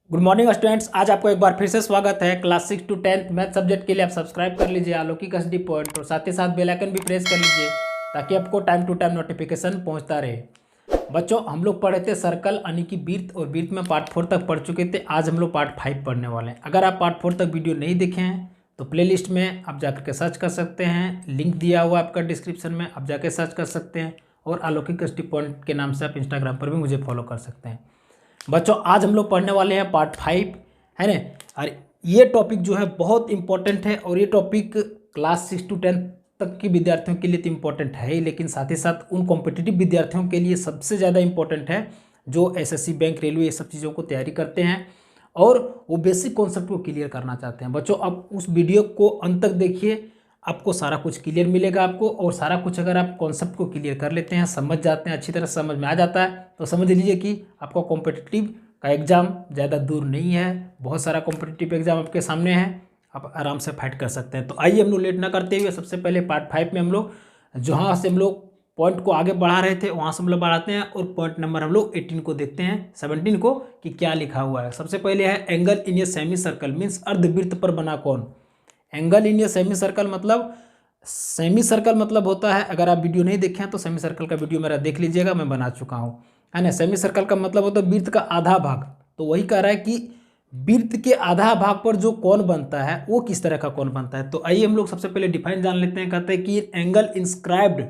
Good morning students. आज आपको एक बार फिर से स्वागत है class 6 to 10th math subject के लिए। आप सब्सक्राइब कर लीजिए अलौकिक एसडी पॉइंट और साथ ही साथ बेल आइकन भी प्रेस कर लीजिए ताकि आपको टाइम टू टाइम नोटिफिकेशन पहुंचता रहे। बच्चों, हम लोग पढ़े थे सर्कल यानी कि वृत्त, और वृत्त में पार्ट 4 तक पढ़ चुके थे। आज हम लोग पार्ट 5 पढ़ने वाले हैं। अगर आप पार्ट 4 तक वीडियो नहीं देखे हैं तो प्लेलिस्ट में आप जाकर के सर्च कर सकते हैं, लिंक दिया हुआ आपका डिस्क्रिप्शन में, आप जाके सर्च कर सकते हैं। और अलौकिक एसडी पॉइंट के नाम से आप इंस्टाग्राम पर भी मुझे फॉलो कर सकते हैं। बच्चों, आज हम लोग पढ़ने वाले हैं पार्ट 5, है ना। और ये टॉपिक जो है बहुत इंपॉर्टेंट है, और ये टॉपिक क्लास 6 to 10 तक के विद्यार्थियों के लिए तो इम्पोर्टेंट है ही, लेकिन साथ ही साथ उन कॉम्पिटिटिव विद्यार्थियों के लिए सबसे ज़्यादा इम्पोर्टेंट है जो एसएससी, बैंक, रेलवे, ये सब चीज़ों को तैयारी करते हैं और वो बेसिक कॉन्सेप्ट को क्लियर करना चाहते हैं। बच्चों, अब उस वीडियो को अंत तक देखिए, आपको सारा कुछ क्लियर मिलेगा आपको। और सारा कुछ अगर आप कॉन्सेप्ट को क्लियर कर लेते हैं, समझ जाते हैं, अच्छी तरह समझ में आ जाता है, तो समझ लीजिए कि आपका कॉम्पिटिटिव का एग्ज़ाम ज़्यादा दूर नहीं है। बहुत सारा कॉम्पिटिटिव एग्ज़ाम आपके सामने है, आप आराम से फाइट कर सकते हैं। तो आइए हम लोग लेट ना करते हुए सबसे पहले पार्ट 5 में हम लोग जहाँ से हम लोग पॉइंट को आगे बढ़ा रहे थे वहाँ से हम लोग बढ़ाते हैं, और पॉइंट नंबर हम लोग 18 को देखते हैं, 17 को, कि क्या लिखा हुआ है। सबसे पहले है angle in a semicircle means अर्धवृत्त पर बना कोण। Angle in a semicircle मतलब, सेमी सर्कल मतलब होता है, अगर आप वीडियो नहीं देखे हैं तो सेमी सर्कल का वीडियो मेरा देख लीजिएगा, मैं बना चुका हूँ, है ना। सेमी सर्कल का मतलब होता है वृत्त का आधा भाग। तो वही कह रहा है कि वृत्त के आधा भाग पर जो कोण बनता है वो किस तरह का कोण बनता है। तो आइए हम लोग सबसे पहले डिफाइन जान लेते हैं। कहते हैं कि एंगल इंस्क्राइब्ड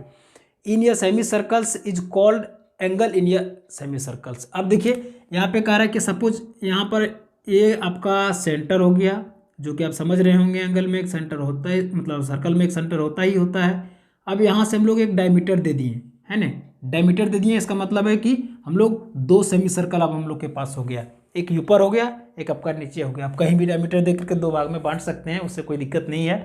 इन य semi circles is called angle in य सेमी सर्कल्स। अब देखिए यहाँ पे कह रहा है कि सपोज यहाँ पर ये आपका सेंटर हो गया, जो कि आप समझ रहे होंगे एंगल में एक सेंटर होता है, मतलब सर्कल में एक सेंटर होता ही होता है। अब यहाँ से हम लोग एक डायमीटर दे दिए, है ना, डायमीटर दे दिए। इसका मतलब है कि हम लोग दो सेमी सर्कल अब हम लोग के पास हो गया, एक ऊपर हो गया, एक आपका नीचे हो गया। आप कहीं भी डायमीटर दे करके दो भाग में बांट सकते हैं, उससे कोई दिक्कत नहीं है।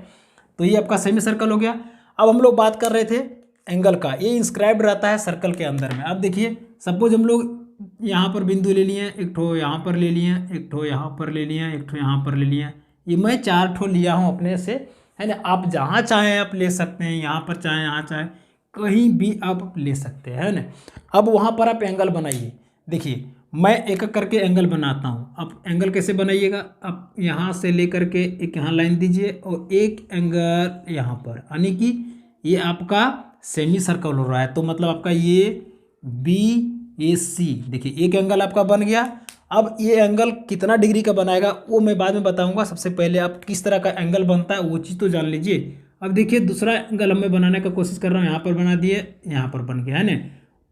तो ये आपका सेमी सर्कल हो गया। अब हम लोग बात कर रहे थे एंगल का, ये इंस्क्राइब्ड रहता है सर्कल के अंदर में। अब देखिए सपोज हम लोग यहाँ पर बिंदु ले लिए, एक ठो यहाँ पर ले लिए, एक ठो यहाँ पर ले लिए, एक ठो यहाँ पर ले लिए। ये मैं 4 ठो लिया हूँ अपने से, है ना। आप जहाँ चाहें आप ले सकते हैं, यहाँ पर चाहें, यहाँ चाहें, कहीं भी आप ले सकते हैं, है ना। अब वहाँ पर आप एंगल बनाइए। देखिए मैं एक एक करके एंगल बनाता हूँ। अब एंगल कैसे बनाइएगा, आप यहाँ से लेकर के एक यहाँ लाइन दीजिए और एक एंगल यहाँ पर, यानी कि ये आपका सेमी सर्कल हो रहा है। तो मतलब आपका ये BAC, देखिए एक एंगल आपका बन गया। अब ये एंगल कितना डिग्री का बनाएगा वो मैं बाद में बताऊंगा। सबसे पहले आप किस तरह का एंगल बनता है वो चीज़ तो जान लीजिए। अब देखिए दूसरा एंगल मैं बनाने का कोशिश कर रहा हूँ, यहाँ पर बना दिए, यहाँ पर बन गया, है ना।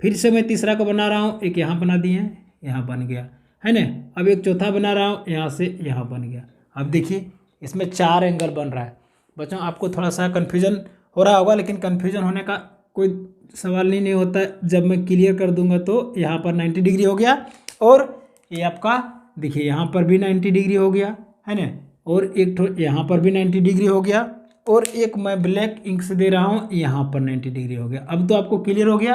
फिर से मैं तीसरा का बना रहा हूँ, एक यहाँ बना दिए, यहाँ बन गया, है ना। अब एक चौथा बना रहा हूँ, यहाँ से यहाँ बन गया। अब देखिए इसमें 4 एंगल बन रहा है। बच्चों आपको थोड़ा सा कन्फ्यूजन हो रहा होगा, लेकिन कन्फ्यूजन होने का कोई सवाल नहीं होता है। जब मैं क्लियर कर दूंगा तो यहाँ पर 90 डिग्री हो गया, और ये आपका देखिए यहाँ पर भी 90 डिग्री हो गया, है ना। और एक तो यहाँ पर भी 90 डिग्री हो गया, और एक मैं ब्लैक इंक से दे रहा हूँ, यहाँ पर 90 डिग्री हो गया। अब तो आपको क्लियर हो गया।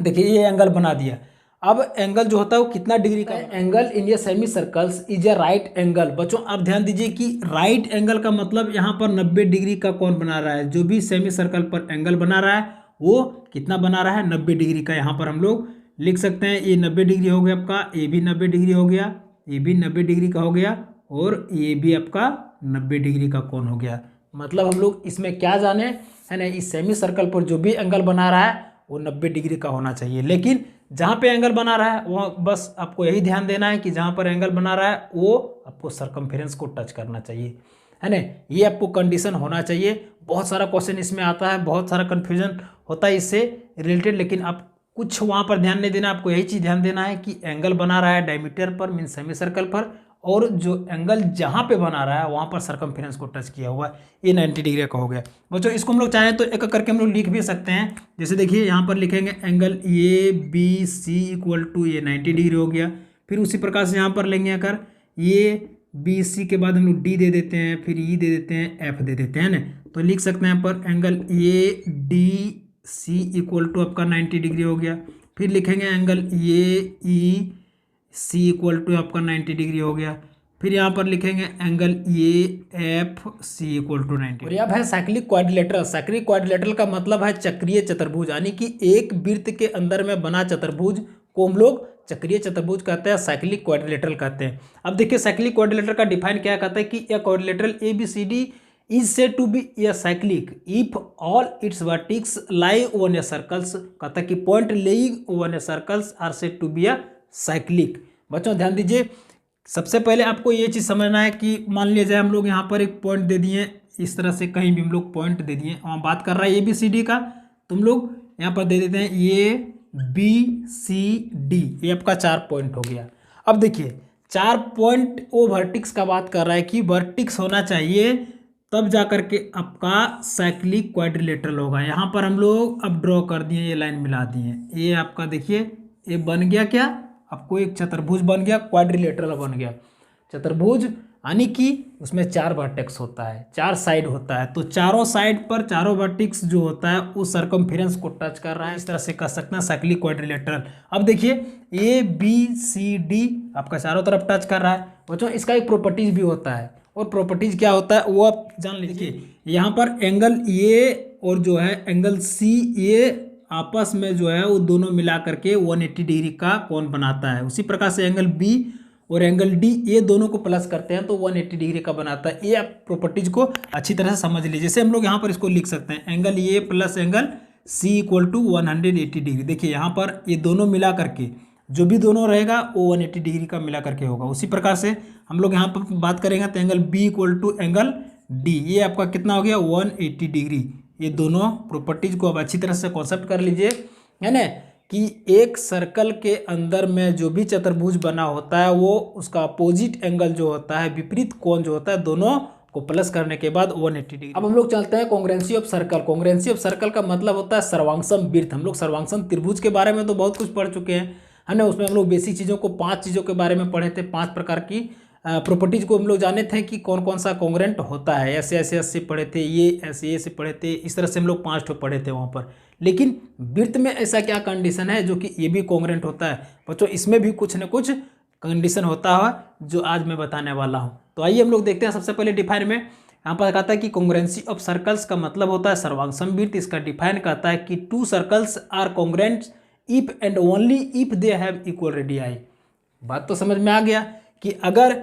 देखिए ये एंगल बना दिया। अब एंगल जो होता है वो कितना डिग्री का है। Angle in a semi circles is a right angle. बच्चों आप ध्यान दीजिए कि राइट एंगल का मतलब यहाँ पर 90 डिग्री का कौन बना रहा है। जो भी सेमी सर्कल पर एंगल बना रहा है वो कितना बना रहा है, 90 डिग्री का। यहाँ पर हम लोग लिख सकते हैं ये 90 डिग्री हो गया आपका, ये भी 90 डिग्री हो गया, ये भी 90 डिग्री का हो गया, और ये भी आपका 90 डिग्री का कोण हो गया। मतलब हम लोग इसमें क्या जाने, है ना, इस सेमी सर्कल पर जो भी एंगल बना रहा है वो 90 डिग्री का होना चाहिए। लेकिन जहाँ पे एंगल बना रहा है वो बस आपको यही ध्यान देना है कि जहाँ पर एंगल बना रहा है वो आपको सर्कमफेरेंस को टच करना चाहिए, है ना। ये आपको कंडीशन होना चाहिए। बहुत सारा क्वेश्चन इसमें आता है, बहुत सारा कन्फ्यूजन होता है इससे रिलेटेड, लेकिन आप कुछ वहाँ पर ध्यान नहीं देना। आपको यही चीज़ ध्यान देना है कि एंगल बना रहा है डायमीटर पर मीन सेमी सर्कल पर, और जो एंगल जहाँ पे बना रहा है वहाँ पर सर्कमफेरेंस को टच किया हुआ है, ये 90 डिग्री का हो गया। बच्चों इसको हम लोग चाहें तो एक करके हम लोग लिख भी सकते हैं। जैसे देखिए यहाँ पर लिखेंगे एंगल ABC इक्वल टू ये 90 डिग्री हो गया। फिर उसी प्रकार से यहाँ पर लेंगे अगर ये BC के बाद हम लोग D दे देते हैं, फिर E दे देते हैं, F दे देते हैं ना। तो लिख सकते हैं यहाँ पर एंगल ADC इक्वल टू आपका 90 डिग्री हो गया। फिर लिखेंगे एंगल AEC इक्वल टू आपका 90 डिग्री हो गया। फिर यहाँ पर लिखेंगे एंगल AFC इक्वल टू 90। और अब है साइक्लिक क्वाड्रिलेटरल। साइक्लिक क्वाड्रिलेटरल का मतलब है चक्रीय चतुर्भुज, यानी कि एक वृत्त के अंदर में बना चतुर्भुज को हम लोग चक्रीय चतुर्भुज कहते हैं, साइक्लिक क्वाड्रिलेटरल कहते हैं। अब देखिए साइक्लिक क्वाड्रिलेटरल का डिफाइन क्या कहता है कि a quadrilateral ABCD is said to be a cyclic if all its vertex lie on a circles. कहता है कि point lying on a circles are said to be a cyclic. बच्चों ध्यान दीजिए, सबसे पहले आपको ये चीज़ समझना है कि मान लिया जाए हम लोग यहाँ पर एक पॉइंट दे दिए, इस तरह से कहीं भी हम लोग पॉइंट दे दिए, वहाँ बात कर रहा है ABCD का, तुम लोग यहाँ पर दे देते हैं ABCD, ये आपका 4 पॉइंट हो गया। अब देखिए 4 पॉइंट वो वर्टिक्स का बात कर रहा है कि वर्टिक्स होना चाहिए तब जा कर के आपका साइक्लिक क्वाड्रिलेटरल होगा। यहाँ पर हम लोग अब ड्रॉ कर दिए, ये लाइन मिला दिए, ये आपका देखिए ये बन गया क्या, आपको एक चतुर्भुज बन गया, क्वाड्रिलेटरल बन गया। चतुर्भुज यानी कि उसमें 4 वर्टेक्स होता है, 4 साइड होता है, तो चारों साइड पर चारों वर्टेक्स जो होता है उस सर्कमफेरेंस को टच कर रहा है, इस तरह से कह सकते हैं साइक्लिक क्वाड्रिलेटरल। अब देखिए ABCD आपका चारों तरफ टच कर रहा है। बच्चों इसका एक प्रॉपर्टीज भी होता है, और प्रॉपर्टीज क्या होता है वो आप जान लीजिए। यहाँ पर एंगल ए और जो है एंगल C ये आपस में जो है वो दोनों मिला करके 180 डिग्री का कोण बनाता है। उसी प्रकार से एंगल B और एंगल D ये दोनों को प्लस करते हैं तो 180 डिग्री का बनाता है। ये आप प्रॉपर्टीज को अच्छी तरह से समझ लीजिए। जैसे हम लोग यहाँ पर इसको लिख सकते हैं angle A plus angle C equal to 180 degree. देखिए यहाँ पर ये दोनों मिला करके जो भी दोनों रहेगा वो 180 डिग्री का मिला करके होगा। उसी प्रकार से हम लोग यहाँ पर बात करेंगे तो angle B equal to angle D, ये आपका कितना हो गया 180 डिग्री। ये दोनों प्रॉपर्टीज को अब अच्छी तरह से कॉन्सेप्ट कर लीजिए, है ना, कि एक सर्कल के अंदर में जो भी चतुर्भुज बना होता है वो उसका अपोजिट एंगल जो होता है, विपरीत कोण जो होता है, दोनों को प्लस करने के बाद 180 डिग्री। अब हम लोग चलते हैं congruency of circle. Congruency of circle का मतलब होता है सर्वांगसम वृत्त। हम लोग सर्वांगसम त्रिभुज के बारे में तो बहुत कुछ पढ़ चुके हैं, है ना। उसमें हम लोग बेसिक चीज़ों को 5 चीज़ों के बारे में पढ़े थे, 5 प्रकार की प्रॉपर्टीज को हम लोग जाने थे कि कौन कौन सा कॉन्ग्रुएंट होता है। ऐसे ऐसे ऐसे पढ़े थे, ये ऐसे पढ़े थे, इस तरह से हम लोग 5 ठो पढ़े थे वहाँ पर। लेकिन वृत्त में ऐसा क्या कंडीशन है जो कि ये भी कॉन्ग्रुएंट होता है? बच्चों इसमें भी कुछ न कुछ कंडीशन होता है जो आज मैं बताने वाला हूँ। तो आइए हम लोग देखते हैं। सबसे पहले डिफाइन में यहाँ पर कहता है कि कॉन्ग्रुएंसी ऑफ सर्कल्स का मतलब होता है सर्वांगसम वृत्त। इसका डिफाइन कहता है कि 2 circles are congruent if and only if they have equal radii. बात तो समझ में आ गया कि अगर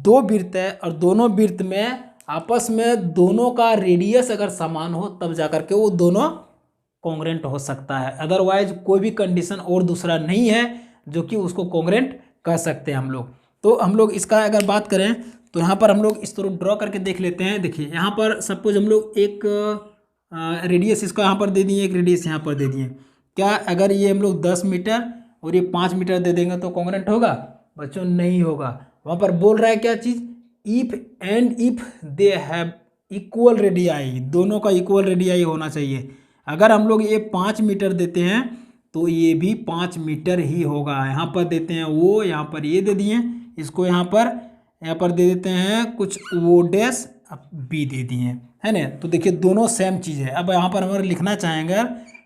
2 वृत्त है और दोनों वृत्त में आपस में दोनों का रेडियस अगर समान हो तब जाकर के वो दोनों कॉन्ग्रुएंट हो सकता है। अदरवाइज कोई भी कंडीशन और दूसरा नहीं है जो कि उसको कॉन्ग्रुएंट कह सकते हैं हम लोग। तो हम लोग इसका अगर बात करें तो यहाँ पर हम लोग इस तरह ड्रॉ करके देख लेते हैं। देखिए यहाँ पर सपोज हम लोग एक रेडियस इसका यहाँ पर दे दिए, एक रेडियस यहाँ पर दे दिए। क्या अगर ये हम लोग 10 मीटर और ये 5 मीटर दे देंगे तो कॉन्ग्रुएंट होगा? बच्चों नहीं होगा। वहाँ पर बोल रहा है क्या चीज़, if and if they have equal radii, दोनों का इक्वल रेडियाई होना चाहिए। अगर हम लोग ये 5 मीटर देते हैं तो ये भी 5 मीटर ही होगा। यहाँ पर देते हैं वो, यहाँ पर ये दे दिए, इसको यहाँ पर दे देते हैं कुछ वो डैश बी दे दिए, है ना। तो देखिए दोनों सेम चीज़ है। अब यहाँ पर हमारे लिखना चाहेंगे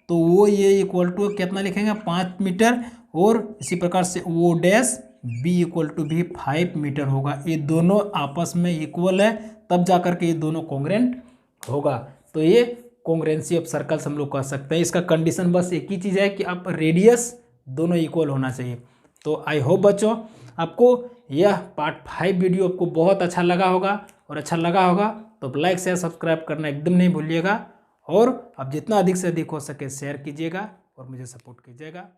तो वो ये इक्वल टू कितना लिखेंगे 5 मीटर, और इसी प्रकार से वो डैश बी इक्वल टू भी 5 मीटर होगा। ये दोनों आपस में इक्वल है तब जा कर के ये दोनों कॉन्ग्रुएंट होगा। तो ये कॉन्ग्रुएंसी ऑफ सर्कल्स हम लोग कह सकते हैं। इसका कंडीशन बस एक ही चीज़ है कि आप रेडियस दोनों इक्वल होना चाहिए। तो आई होप बच्चों आपको यह पार्ट 5 वीडियो आपको बहुत अच्छा लगा होगा, और अच्छा लगा होगा तो लाइक शेयर सब्सक्राइब करना एकदम नहीं भूलिएगा, और आप जितना अधिक से अधिक हो सके शेयर कीजिएगा और मुझे सपोर्ट कीजिएगा।